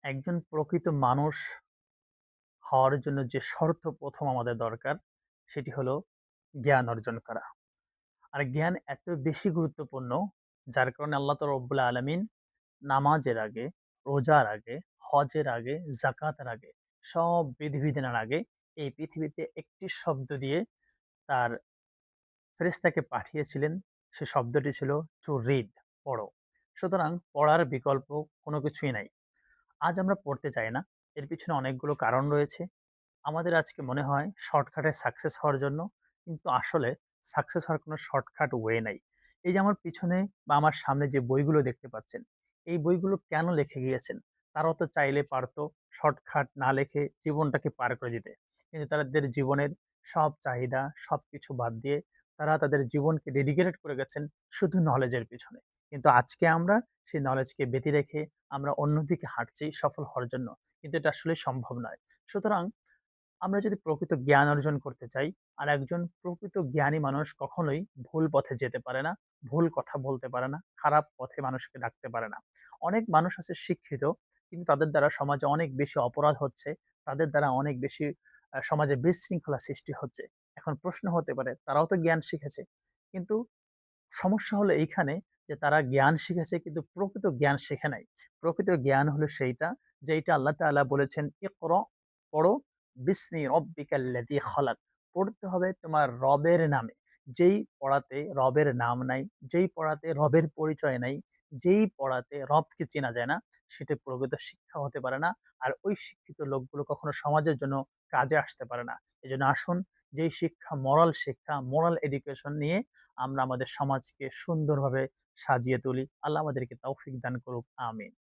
একজন প্রকৃত মানুষ হওয়ার জন্য যে শর্ত প্রথম আমাদের দরকার সেটি হলো জ্ঞান অর্জন করা। আর জ্ঞান এত বেশি গুরুত্বপূর্ণ যার কারণে আল্লাহ তাআলা রব্বুল আলামিন নামাজের আগে, রোজার আগে, হজের আগে, যাকাতের আগে, সব বিধিবিধানের আগে এই পৃথিবীতে একটি শব্দ দিয়ে তার ফেরেশতাকে পাঠিয়েছিলেন। সে শব্দটি ছিল টু রিড, পড়ো। সুতরাং পড়ার বিকল্প কোনো কিছুই নাই। আজ আমরা পড়তে চাই না। এর পিছনে অনেকগুলো কারণ রয়েছে। আমাদের আজকে মনে হয় শর্টকাটে সাকসেস হওয়ার জন্য, কিন্তু আসলে সাকসেস হওয়ার কোনো শর্টকাট ওয়ে নাই। এই যে আমার পিছনে বা আমার সামনে যে বইগুলো দেখতে পাচ্ছেন, এই বইগুলো কেন লিখে গিয়েছেন? তারাও তো চাইলে পারতো শর্টকাট না লিখে জীবনটাকে পার করে দিতে। কিন্তু তাদের জীবনের সব চাহিদা, সবকিছু বাদ দিয়ে তারা তাদের জীবনকে ডেডিকেটেড করে গেছেন শুধু নলেজের পিছনে। কিন্তু আজকে আমরা সেই নলেজকে ব্যতি রেখে আমরা অন্যদিকে হাঁটছি সফল হওয়ার জন্য। কিন্তু এটা আসলে সম্ভব নয়। সুতরাং আমরা যদি প্রকৃত জ্ঞান অর্জন করতে চাই, আর একজন প্রকৃত জ্ঞানী মানুষ কখনোই ভুল পথে যেতে পারে না, ভুল কথা বলতে পারে না, খারাপ পথে মানুষকে ডাকতে পারে না। অনেক মানুষ আছে শিক্ষিত, কিন্তু তাদের দ্বারা সমাজে অনেক বেশি অপরাধ হচ্ছে, তাদের দ্বারা অনেক বেশি সমাজে বিশৃঙ্খলা সৃষ্টি হচ্ছে। এখন প্রশ্ন হতে পারে তারাও তো জ্ঞান শিখেছে, কিন্তু সমস্যা হলো এইখানে যে তারা জ্ঞান শিখেছে কিন্তু প্রকৃত জ্ঞান শেখে নাই। প্রকৃত জ্ঞান হলো সেইটা যেটা আল্লাহ তাআলা বলেছেন, ইকরা, পড়ো, বিস্মি রব্বিকাল্লাযী খালাক। পড়তে হবে তোমার রবের নামে। যেই পড়াতে রবের নাম নাই, যেই পড়াতে রবের পরিচয় নাই, যেই পড়াতে রবকে চেনা যায় না, সেটা প্রকৃত শিক্ষা হতে পারে না। আর ওই শিক্ষিত লোকগুলো কখনো সমাজের জন্য কাজে আসতে পারে না। এজন্য আসুন, যেই শিক্ষা, মোরাল এডুকেশন নিয়ে আমরা আমাদের সমাজকে সুন্দরভাবে সাজিয়ে তুলি। আল্লাহ আমাদেরকে তৌফিক দান করুক। আমিন।